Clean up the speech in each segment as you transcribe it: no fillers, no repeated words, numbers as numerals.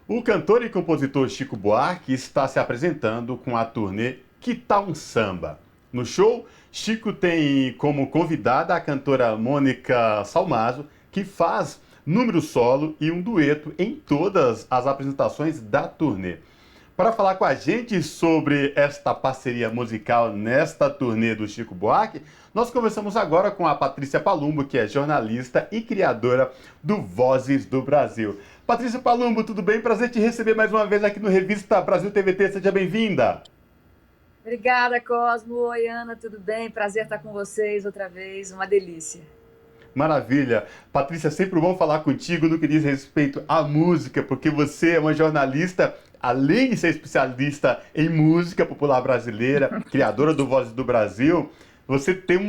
O cantor e compositor Chico Buarque está se apresentando com a turnê Que Tal um Samba? No show, Chico tem como convidada a cantora Mônica Salmazo, que faz número solo e um dueto em todas as apresentações da turnê. Para falar com a gente sobre esta parceria musical nesta turnê do Chico Buarque, nós conversamos agora com a Patrícia Palumbo, que é jornalista e criadora do Vozes do Brasil. Patrícia Palumbo, tudo bem? Prazer te receber mais uma vez aqui no Revista Brasil TVT. Seja bem-vinda. Obrigada, Cosmo. Oi, Ana, tudo bem? Prazer estar com vocês outra vez, uma delícia. Maravilha. Patrícia, é sempre bom falar contigo no que diz respeito à música, porque você é uma jornalista, além de ser especialista em música popular brasileira, criadora do Vozes do Brasil, você tem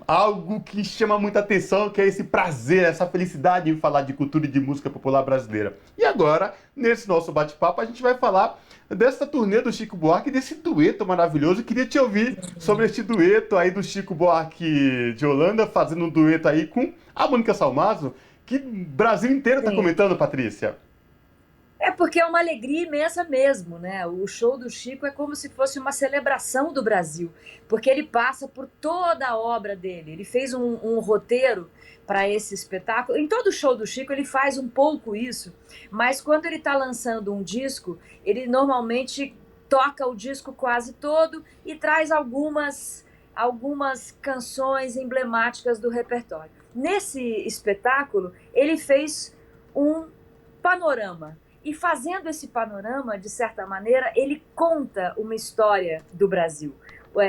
algo que chama muita atenção, que é esse prazer, essa felicidade em falar de cultura e de música popular brasileira. E agora, nesse nosso bate-papo, a gente vai falar dessa turnê do Chico Buarque, desse dueto maravilhoso. Eu queria te ouvir sobre este dueto aí do Chico Buarque de Holanda, fazendo um dueto aí com a Mônica Salmazo, que o Brasil inteiro está Sim. comentando, Patrícia. É porque é uma alegria imensa mesmo, né? O show do Chico é como se fosse uma celebração do Brasil, porque ele passa por toda a obra dele. Ele fez um roteiro para esse espetáculo. Em todo show do Chico ele faz um pouco isso, mas quando ele está lançando um disco, ele normalmente toca o disco quase todo e traz algumas canções emblemáticas do repertório. Nesse espetáculo, ele fez um panorama. E fazendo esse panorama, de certa maneira, ele conta uma história do Brasil.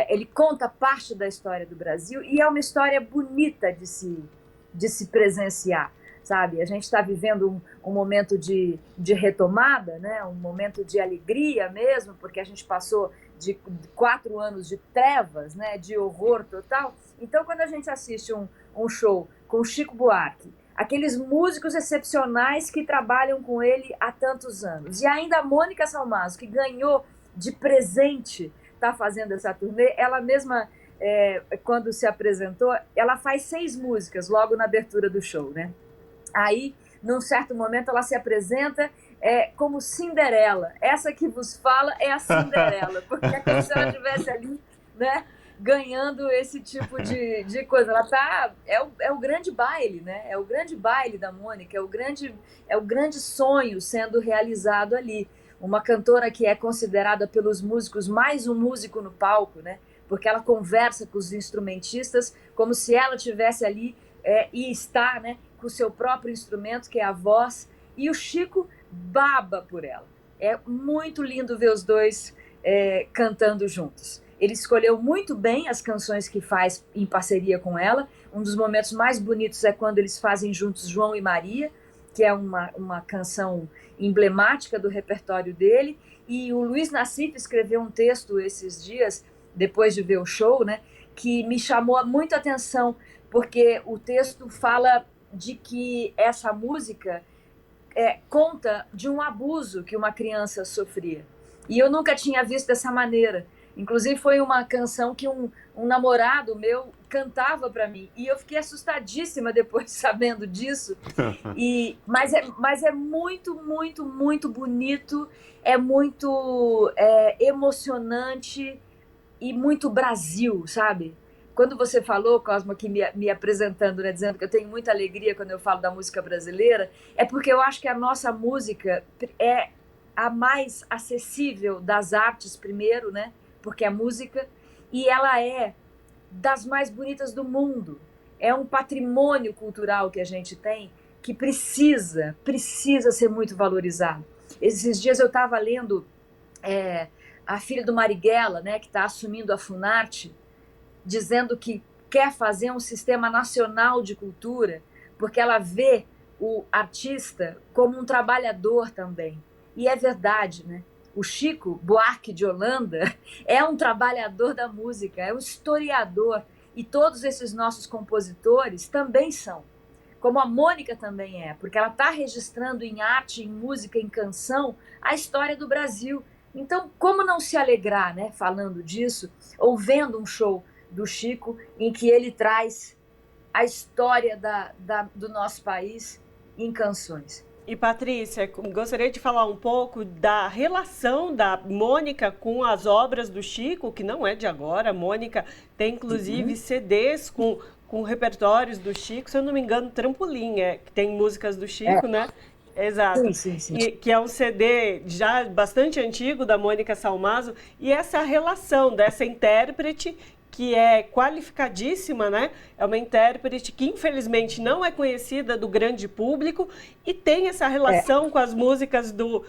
Ele conta parte da história do Brasil e é uma história bonita de se presenciar, sabe? A gente está vivendo um momento de retomada, né? Um momento de alegria mesmo, porque a gente passou de 4 anos de trevas, né? De horror total. Então, quando a gente assiste um show com Chico Buarque, aqueles músicos excepcionais que trabalham com ele há tantos anos. E ainda a Mônica Salmazo, que ganhou de presente, está fazendo essa turnê, ela mesma, quando se apresentou, ela faz 6 músicas logo na abertura do show, né? Aí, num certo momento, ela se apresenta como Cinderela. Essa que vos fala é a Cinderela, porque é como se ela estivesse ali, né? Ganhando esse tipo de coisa. Ela tá. É o grande baile, né? É o grande baile da Mônica, é o grande sonho sendo realizado ali. Uma cantora que é considerada pelos músicos mais um músico no palco, né? Porque ela conversa com os instrumentistas como se ela tivesse ali e está, né, com o seu próprio instrumento, que é a voz, e o Chico baba por ela. É muito lindo ver os dois cantando juntos. Ele escolheu muito bem as canções que faz em parceria com ela. Um dos momentos mais bonitos é quando eles fazem juntos João e Maria, que é uma canção emblemática do repertório dele. E o Luiz Nassif escreveu um texto esses dias, depois de ver o show, né, que me chamou muito a atenção, porque o texto fala de que essa música conta de um abuso que uma criança sofria. E eu nunca tinha visto dessa maneira. Inclusive foi uma canção que um namorado meu cantava para mim. E eu fiquei assustadíssima depois sabendo disso. Mas é muito, muito, muito bonito, é muito emocionante e muito Brasil, sabe? Quando você falou, Cosmo, aqui me apresentando, né, dizendo que eu tenho muita alegria quando eu falo da música brasileira, é porque eu acho que a nossa música é a mais acessível das artes, primeiro, né? Porque é música, e ela é das mais bonitas do mundo. É um patrimônio cultural que a gente tem que precisa ser muito valorizado. Esses dias eu estava lendo é, a filha do Marighella, né, que está assumindo a Funarte, dizendo que quer fazer um sistema nacional de cultura, porque ela vê o artista como um trabalhador também. E é verdade, né? O Chico Buarque de Holanda é um trabalhador da música, é um historiador, e todos esses nossos compositores também são. Como a Mônica também é, porque ela está registrando em arte, em música, em canção, a história do Brasil. Então, como não se alegrar, né, falando disso, ou vendo um show do Chico em que ele traz a história do nosso país em canções. E Patrícia, gostaria de falar um pouco da relação da Mônica com as obras do Chico, que não é de agora. A Mônica tem inclusive CDs com repertórios do Chico, se eu não me engano, Trampolim, que tem músicas do É, Chico, né? Exato. sim, sim, sim. E que é um CD já bastante antigo da Mônica Salmazo, e essa relação dessa intérprete que é qualificadíssima, né? É uma intérprete que infelizmente não é conhecida do grande público e tem essa É. relação com as músicas do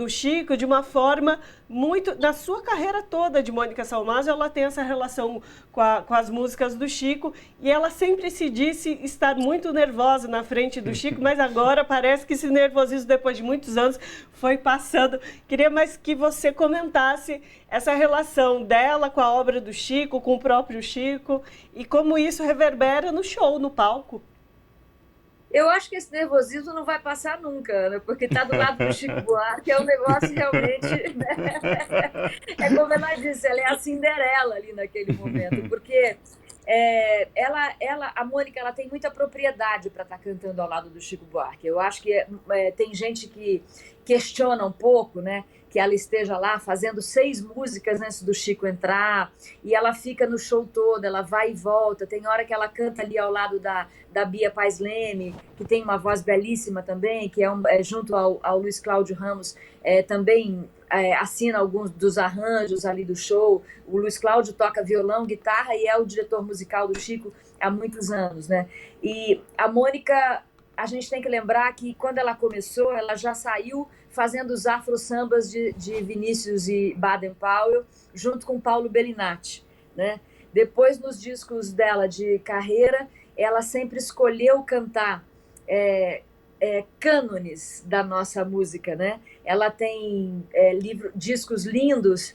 Chico de uma forma muito... Na sua carreira toda de Mônica Salmazo, ela tem essa relação com as músicas do Chico, e ela sempre se disse estar muito nervosa na frente do Chico, mas agora parece que esse nervosismo, depois de muitos anos, foi passando. Queria mais que você comentasse essa relação dela com a obra do Chico, com o próprio Chico, e como isso reverbera no show, no palco. Eu acho que esse nervosismo não vai passar nunca, Ana, porque estar do lado do Chico Buarque é um negócio realmente, né? É como ela disse, ela é a Cinderela ali naquele momento, porque a Mônica, ela tem muita propriedade para estar cantando ao lado do Chico Buarque. Eu acho que tem gente que questiona um pouco, né? Que ela esteja lá fazendo 6 músicas antes do Chico entrar, e ela fica no show todo, ela vai e volta. Tem hora que ela canta ali ao lado da Bia Paz Leme, que tem uma voz belíssima também, que junto ao Luiz Cláudio Ramos, também assina alguns dos arranjos ali do show. O Luiz Cláudio toca violão, guitarra e é o diretor musical do Chico há muitos anos, né? E a Mônica, a gente tem que lembrar que quando ela começou, ela já saiu fazendo os afro-sambas de Vinícius e Baden-Powell, junto com Paulo Bellinati, né? Depois, nos discos dela de carreira, ela sempre escolheu cantar cânones da nossa música, né? Ela tem discos lindos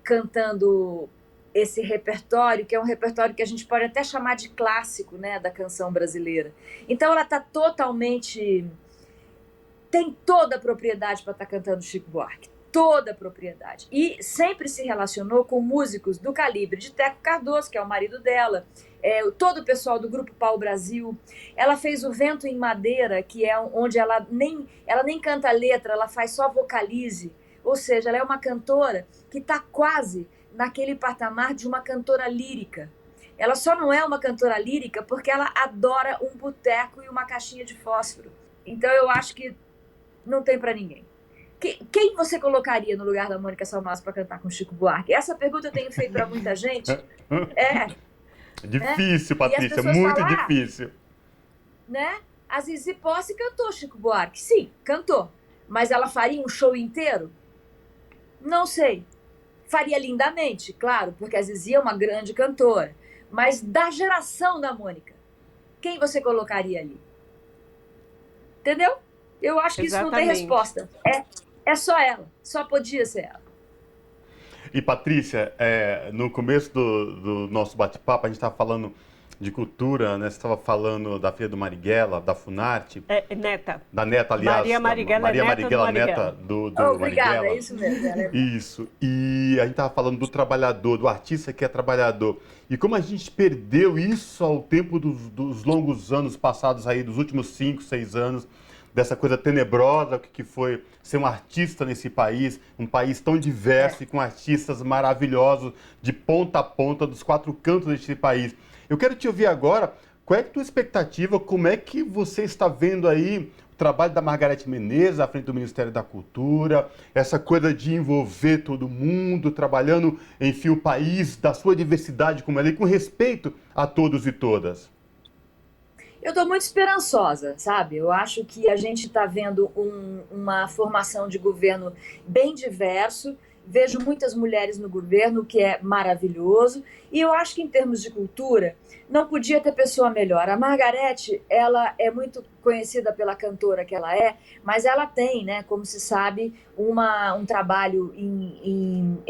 cantando esse repertório, que é um repertório que a gente pode até chamar de clássico, né, da canção brasileira. Então ela está tem toda a propriedade para estar cantando Chico Buarque, toda a propriedade. E sempre se relacionou com músicos do calibre de Teco Cardoso, que é o marido dela, todo o pessoal do Grupo Pau Brasil. Ela fez o Vento em Madeira, que é onde ela nem canta letra, ela faz só vocalize. Ou seja, ela é uma cantora que está quase naquele patamar de uma cantora lírica. Ela só não é uma cantora lírica porque ela adora um boteco e uma caixinha de fósforo. Então eu acho que não tem para ninguém. Quem você colocaria no lugar da Mônica Salmazo para cantar com Chico Buarque? Essa pergunta eu tenho feito para muita gente. Difícil, Patrícia, muito falam, difícil. Né? A Zizi Posse cantou Chico Buarque. Sim, cantou. Mas ela faria um show inteiro? Não sei. Faria lindamente, claro, porque a Zizi é uma grande cantora. Mas da geração da Mônica, quem você colocaria ali? Entendeu? Eu acho que isso não tem resposta. É só ela. Só podia ser ela. E, Patrícia, no começo do nosso bate-papo, a gente estava falando de cultura, né? Você estava falando da Feira do Marighella, da Funarte. Neta. Da neta, aliás. Maria Marighella, Maria Marighella, neta do obrigada, Marighella. É isso mesmo. Isso. E a gente estava falando do trabalhador, do artista que é trabalhador. E como a gente perdeu isso ao tempo dos longos anos passados aí, dos últimos 5, 6 anos, dessa coisa tenebrosa que foi ser um artista nesse país, um país tão diverso e com artistas maravilhosos de ponta a ponta dos 4 cantos desse país. Eu quero te ouvir agora, qual é a tua expectativa, como é que você está vendo aí o trabalho da Margareth Menezes à frente do Ministério da Cultura, essa coisa de envolver todo mundo, trabalhando, enfim, o país da sua diversidade como ela, e com respeito a todos e todas. Eu estou muito esperançosa, sabe? Eu acho que a gente está vendo uma formação de governo bem diverso. Vejo muitas mulheres no governo, o que é maravilhoso. E eu acho que, em termos de cultura, não podia ter pessoa melhor. A Margareth, ela é muito conhecida pela cantora que ela é, mas ela tem, né, como se sabe, um trabalho em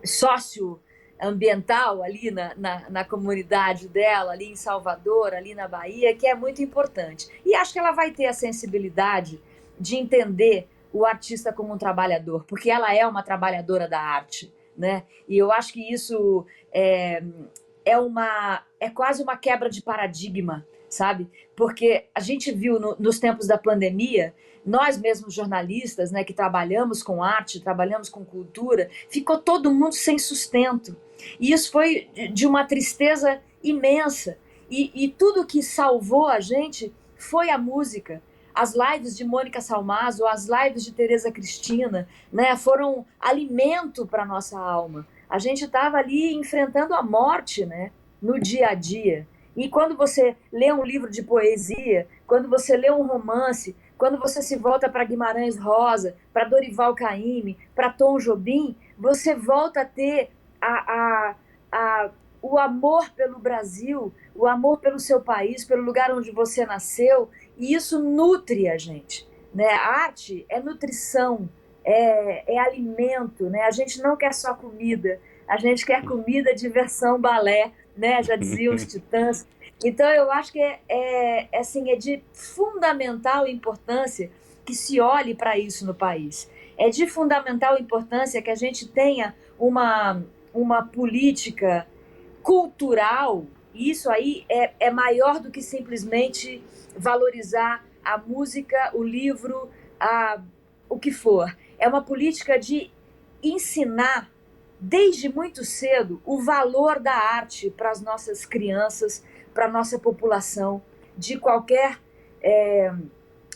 socioambiental ali na comunidade dela, ali em Salvador, ali na Bahia, que é muito importante. E acho que ela vai ter a sensibilidade de entender o artista como um trabalhador, porque ela é uma trabalhadora da arte, né? E eu acho que isso é quase uma quebra de paradigma sabe? Porque a gente viu nos tempos da pandemia, nós mesmos jornalistas, né, que trabalhamos com arte, trabalhamos com cultura, ficou todo mundo sem sustento. E isso foi de uma tristeza imensa. E tudo que salvou a gente foi a música. As lives de Mônica Salmazo, as lives de Tereza Cristina, né, foram alimento para a nossa alma. A gente estava ali enfrentando a morte, né, no dia a dia. E quando você lê um livro de poesia, quando você lê um romance, quando você se volta para Guimarães Rosa, para Dorival Caymmi, para Tom Jobim, você volta a ter o amor pelo Brasil, o amor pelo seu país, pelo lugar onde você nasceu, e isso nutre a gente, né? A arte é nutrição, é alimento, né? A gente não quer só comida, a gente quer comida, diversão, balé, né? Já diziam os Titãs. Então eu acho que assim, é de fundamental importância que se olhe para isso no país. É de fundamental importância que a gente tenha uma política cultural. Isso aí é maior do que simplesmente valorizar a música, o livro, o que for. É uma política de ensinar desde muito cedo o valor da arte para as nossas crianças, para a nossa população, de qualquer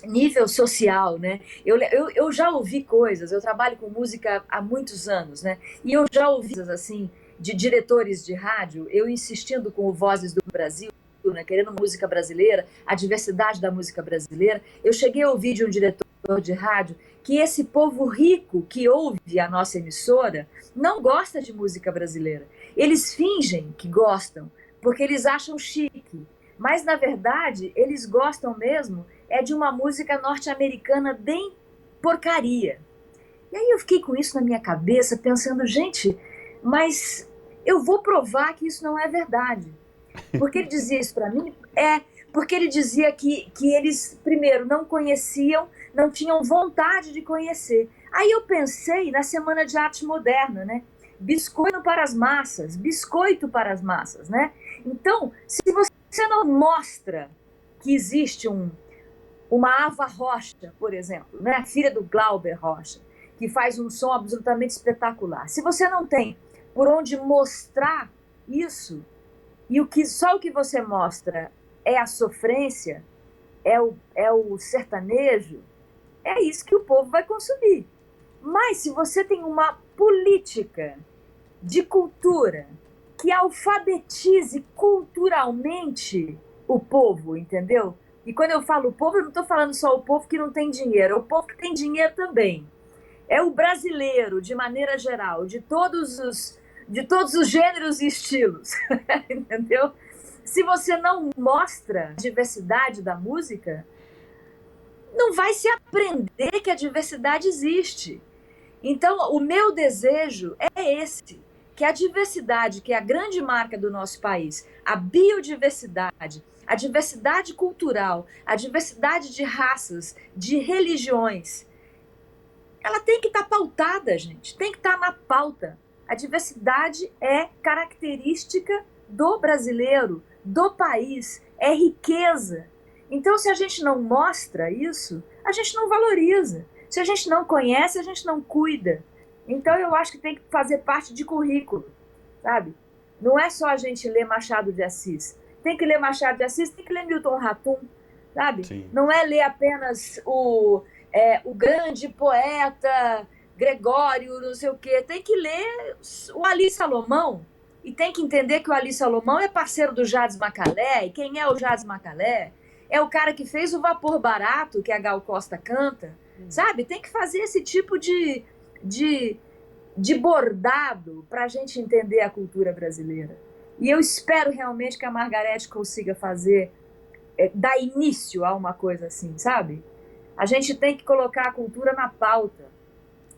nível social, né? Eu já ouvi coisas, eu trabalho com música há muitos anos, né? E eu já ouvi coisas assim, de diretores de rádio, eu insistindo com o Vozes do Brasil, né, querendo música brasileira, a diversidade da música brasileira. Eu cheguei a ouvir de um diretor de rádio que esse povo rico que ouve a nossa emissora não gosta de música brasileira. Eles fingem que gostam, porque eles acham chique. Mas, na verdade, eles gostam mesmo de uma música norte-americana bem porcaria. E aí eu fiquei com isso na minha cabeça, pensando, gente, mas eu vou provar que isso não é verdade. Porque ele dizia isso para mim? Porque ele dizia que eles, primeiro, não conheciam, não tinham vontade de conhecer. Aí eu pensei na Semana de Arte Moderna, né? Biscoito para as massas, né? Então, se você não mostra que existe uma Ava Rocha, por exemplo, né? Filha do Glauber Rocha, que faz um som absolutamente espetacular. Se você não tem por onde mostrar isso, e só o que você mostra é a sofrência, é o sertanejo, é isso que o povo vai consumir. Mas se você tem uma política de cultura que alfabetize culturalmente o povo, entendeu? E quando eu falo povo, eu não estou falando só o povo que não tem dinheiro, é o povo que tem dinheiro também. É o brasileiro, de maneira geral, de todos os gêneros e estilos, entendeu? Se você não mostra a diversidade da música, não vai se aprender que a diversidade existe. Então, o meu desejo é esse, que a diversidade, que é a grande marca do nosso país, a biodiversidade, a diversidade cultural, a diversidade de raças, de religiões, ela tem que estar pautada, gente, tem que estar na pauta. A diversidade é característica do brasileiro, do país, é riqueza. Então, se a gente não mostra isso, a gente não valoriza. Se a gente não conhece, a gente não cuida. Então, eu acho que tem que fazer parte de currículo, sabe? Não é só a gente ler Machado de Assis. Tem que ler Machado de Assis, tem que ler Milton Ratum, sabe? Sim. Não é ler apenas o grande poeta Gregório, não sei o quê. Tem que ler o Ali Salomão e tem que entender que o Ali Salomão é parceiro do Jades Macalé. E quem é o Jades Macalé? É o cara que fez o Vapor Barato, que a Gal Costa canta, sabe? Tem que fazer esse tipo de bordado para a gente entender a cultura brasileira. E eu espero realmente que a Margareth consiga dar início a uma coisa assim, sabe? A gente tem que colocar a cultura na pauta.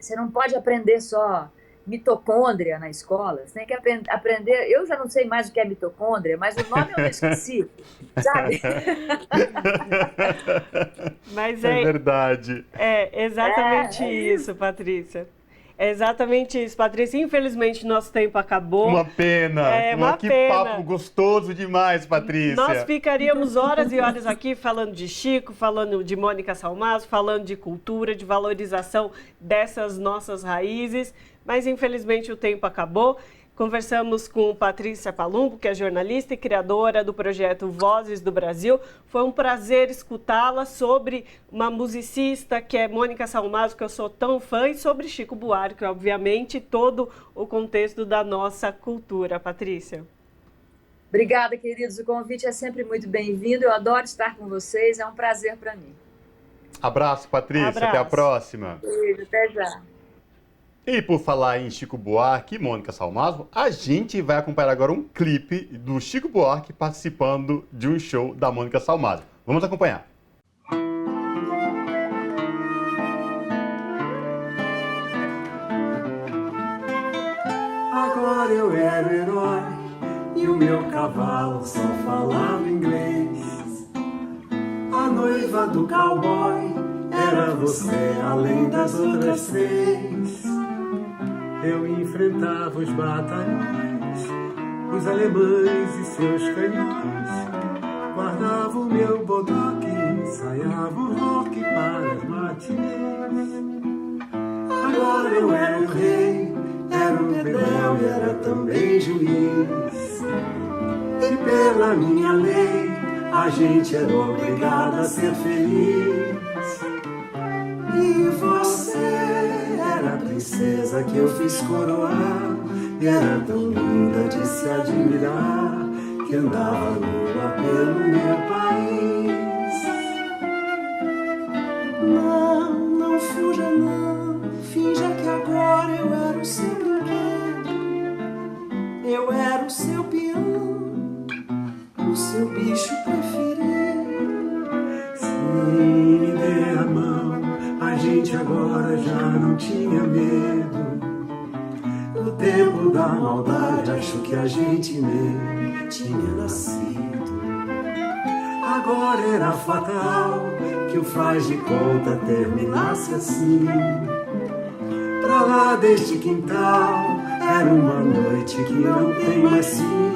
Você não pode aprender só mitocôndria na escola. Você tem que aprender... Eu já não sei mais o que é mitocôndria, mas o nome eu não esqueci, sabe? Mas é verdade. É exatamente isso, Patrícia. É exatamente isso, Patrícia. Infelizmente, nosso tempo acabou. Uma pena. Que papo gostoso demais, Patrícia. Nós ficaríamos horas e horas aqui falando de Chico, falando de Mônica Salmazo, falando de cultura, de valorização dessas nossas raízes, mas infelizmente o tempo acabou. Conversamos com Patrícia Palumbo, que é jornalista e criadora do projeto Vozes do Brasil. Foi um prazer escutá-la sobre uma musicista que é Mônica Salmazo, que eu sou tão fã, e sobre Chico Buarque, obviamente, todo o contexto da nossa cultura. Patrícia. Obrigada, queridos. O convite é sempre muito bem-vindo. Eu adoro estar com vocês. É um prazer para mim. Abraço, Patrícia. Abraço. Até a próxima. Beijo, até já. E por falar em Chico Buarque e Mônica Salmazo, a gente vai acompanhar agora um clipe do Chico Buarque participando de um show da Mônica Salmazo. Vamos acompanhar. Agora eu era herói e o meu cavalo só falava inglês. A noiva do cowboy era você, além das outras três. Eu enfrentava os batalhões, os alemães e seus canhões. Guardava o meu bodoque, ensaiava o rock para as matinês. Agora eu era o rei, era o bedel e era também juiz. E pela minha lei, a gente era obrigado a ser feliz. E você era a princesa que eu fiz coroar, e era tão linda de se admirar, que andava nua pelo meu país. Não fuja não, finja que agora eu era o seu brinquedo. Eu era o seu peão, o seu bicho preferido. Sim, me dê a mão, a gente agora já não tinha medo. No tempo da maldade, acho que a gente nem tinha nascido. Agora era fatal que o faz de conta terminasse assim. Pra lá deste quintal, era uma noite que não tem mais fim.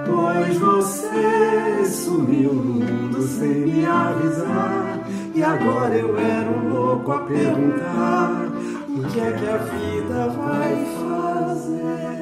Pois você sumiu no mundo sem me avisar, e agora eu era um louco a perguntar: o que é que a vida vai fazer?